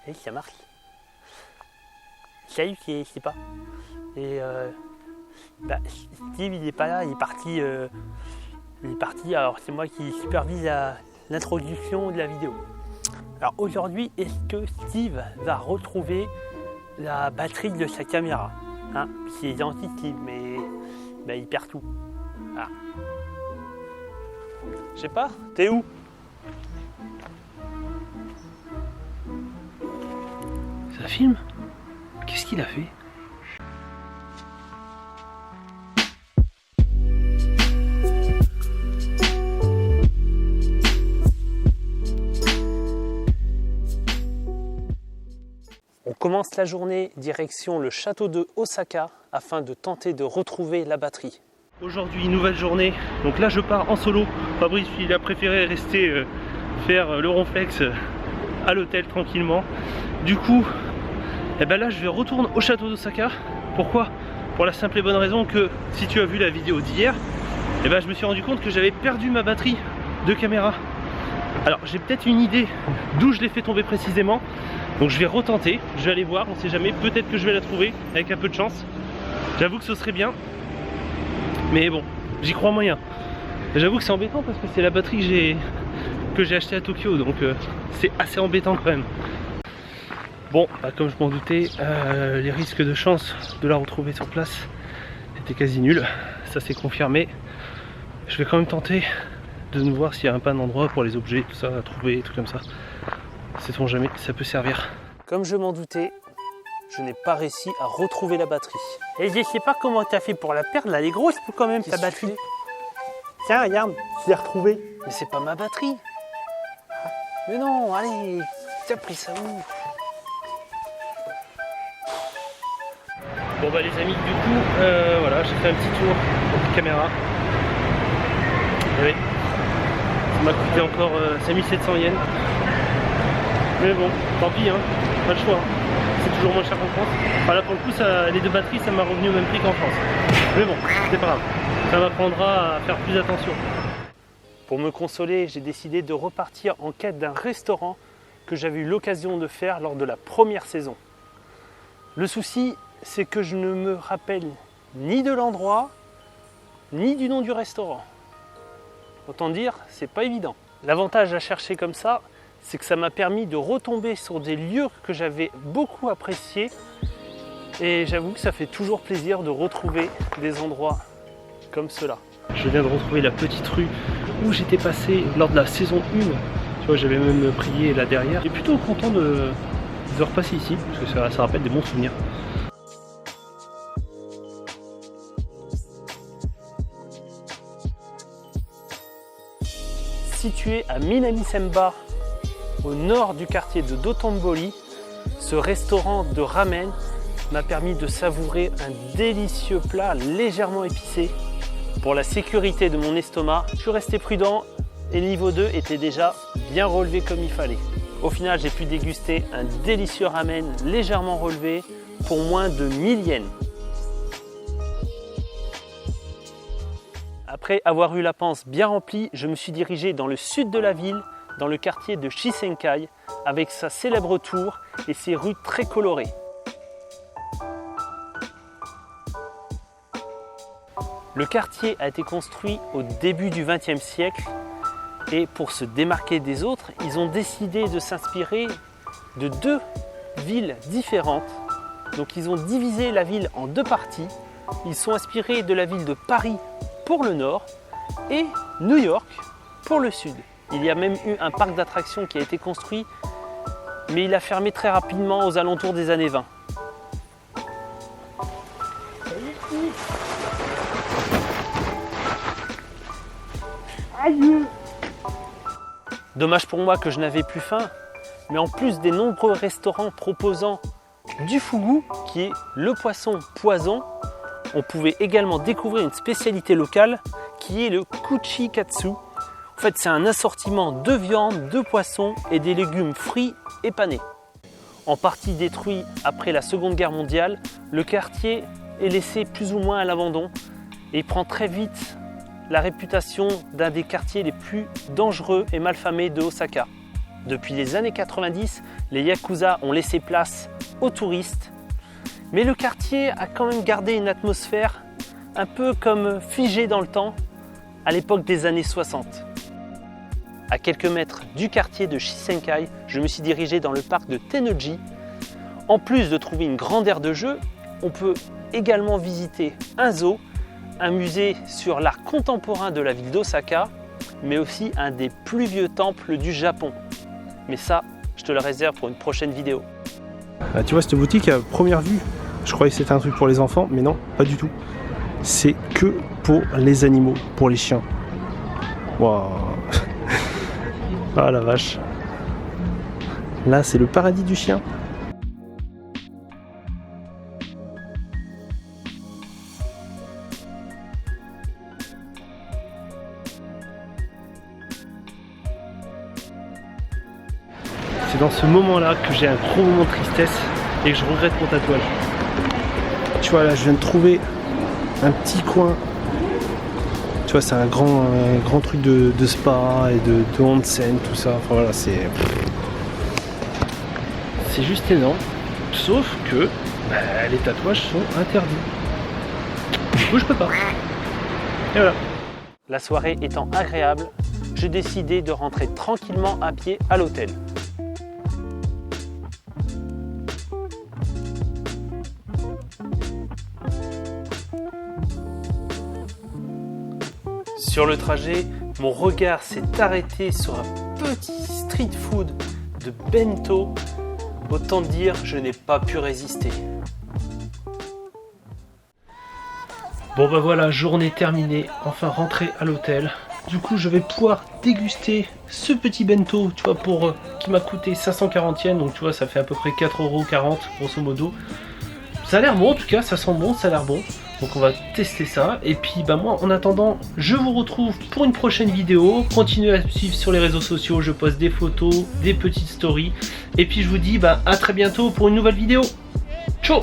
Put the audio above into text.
Et ça marche. Salut, c'est pas. Et Steve il est pas là, il est parti. Alors c'est moi qui supervise l'introduction de la vidéo. Alors aujourd'hui, est-ce que Steve va retrouver la batterie de sa caméra, hein? C'est gentil Steve, mais il perd tout. Voilà. Je sais pas, t'es où? Ça filme? Qu'est-ce qu'il a fait? On commence la journée direction le château de Osaka afin de tenter de retrouver la batterie. Aujourd'hui, nouvelle journée. Donc là, je pars en solo. Fabrice, il a préféré rester faire le ronflex à l'hôtel tranquillement. Du coup, là, je vais retourner au château d'Osaka. Pourquoi? Pour la simple et bonne raison que si tu as vu la vidéo d'hier, je me suis rendu compte que j'avais perdu ma batterie de caméra. Alors, j'ai peut-être une idée d'où je l'ai fait tomber précisément. Donc je vais retenter, je vais aller voir, on sait jamais, peut-être que je vais la trouver avec un peu de chance. J'avoue que ce serait bien, mais bon, j'y crois moyen. J'avoue que c'est embêtant parce que c'est la batterie que j'ai achetée à Tokyo, donc c'est assez embêtant quand même. Bon, comme je m'en doutais, les risques de chance de la retrouver sur place étaient quasi nuls, ça s'est confirmé. Je vais quand même tenter de nous voir s'il y a un endroit pour les objets, tout ça, à trouver, tout comme ça. Sait-on jamais, ça peut servir. Comme je m'en doutais, je n'ai pas réussi à retrouver la batterie. Et je sais pas comment tu as fait pour la perdre, là, elle est grosse quand même ta batterie. Tiens, regarde, je l'ai retrouvée. Mais c'est pas ma batterie. Mais non, allez, tu as pris ça où? Bon les amis, du coup, voilà, j'ai fait un petit tour de caméra. Oui, ça m'a coûté encore 5700 yens. Mais bon, tant pis, hein, pas le choix. Hein. C'est toujours moins cher qu'en France. Enfin, là pour le coup, les deux batteries, ça m'a revenu au même prix qu'en France. Mais bon, c'est pas grave. Ça m'apprendra à faire plus attention. Pour me consoler, j'ai décidé de repartir en quête d'un restaurant que j'avais eu l'occasion de faire lors de la première saison. Le souci, c'est que je ne me rappelle ni de l'endroit, ni du nom du restaurant. Autant dire, c'est pas évident. L'avantage à chercher comme ça, c'est que ça m'a permis de retomber sur des lieux que j'avais beaucoup appréciés. Et j'avoue que ça fait toujours plaisir de retrouver des endroits comme cela. Je viens de retrouver la petite rue où j'étais passé lors de la saison 1. Tu vois, j'avais même prié là derrière. Je suis plutôt content de repasser ici, parce que ça rappelle des bons souvenirs. Situé à Minamisenba, au nord du quartier de Dotonbori, ce restaurant de ramen m'a permis de savourer un délicieux plat légèrement épicé. Pour la sécurité de mon estomac, je suis resté prudent et le niveau 2 était déjà bien relevé comme il fallait. Au final, j'ai pu déguster un délicieux ramen légèrement relevé pour moins de 1000 yens. Après avoir eu la panse bien remplie, je me suis dirigé dans le sud de la ville, dans le quartier de Shisenkai, avec sa célèbre tour et ses rues très colorées. Le quartier a été construit au début du XXe siècle et pour se démarquer des autres, ils ont décidé de s'inspirer de deux villes différentes. Donc ils ont divisé la ville en deux parties. Ils sont inspirés de la ville de Paris pour le nord et New York pour le sud. Il y a même eu un parc d'attractions qui a été construit, mais il a fermé très rapidement aux alentours des années 20. Dommage pour moi que je n'avais plus faim, mais en plus des nombreux restaurants proposant du fugu, qui est le poisson poison, on pouvait également découvrir une spécialité locale qui est le kuchikatsu. En fait, c'est un assortiment de viande, de poissons et des légumes frits et panés. En partie détruit après la Seconde Guerre mondiale, le quartier est laissé plus ou moins à l'abandon et prend très vite la réputation d'un des quartiers les plus dangereux et malfamés de Osaka. Depuis les années 90, les Yakuza ont laissé place aux touristes, mais le quartier a quand même gardé une atmosphère un peu comme figée dans le temps à l'époque des années 60. À quelques mètres du quartier de Shisenkai, je me suis dirigé dans le parc de Tennoji. En plus de trouver une grande aire de jeu, on peut également visiter un zoo, un musée sur l'art contemporain de la ville d'Osaka, mais aussi un des plus vieux temples du Japon. Mais ça, je te le réserve pour une prochaine vidéo. Ah, tu vois cette boutique à première vue, je croyais que c'était un truc pour les enfants, mais non, pas du tout. C'est que pour les animaux, pour les chiens. Waouh. Ah la vache. Là, c'est le paradis du chien. C'est dans ce moment-là que j'ai un gros moment de tristesse et que je regrette mon tatouage. Tu vois, là, je viens de trouver un petit coin. Tu vois, c'est un grand truc de spa et de onsen, tout ça. Enfin voilà, c'est juste énorme. Sauf que les tatouages sont interdits. Du coup, je peux pas. Et voilà. La soirée étant agréable, je décidai de rentrer tranquillement à pied à l'hôtel. Sur le trajet, mon regard s'est arrêté sur un petit street food de bento. Autant dire, je n'ai pas pu résister. Bon bah voilà, journée terminée, enfin rentré à l'hôtel. Du coup, je vais pouvoir déguster ce petit bento, tu vois, qui m'a coûté 540 yens, donc tu vois, ça fait à peu près 4,40 € grosso modo. Ça a l'air bon en tout cas, ça sent bon, ça a l'air bon. Donc on va tester ça. Et puis bah moi en attendant, je vous retrouve pour une prochaine vidéo. Continuez à me suivre sur les réseaux sociaux, je poste des photos, des petites stories. Et puis je vous dis bah à très bientôt pour une nouvelle vidéo. Ciao.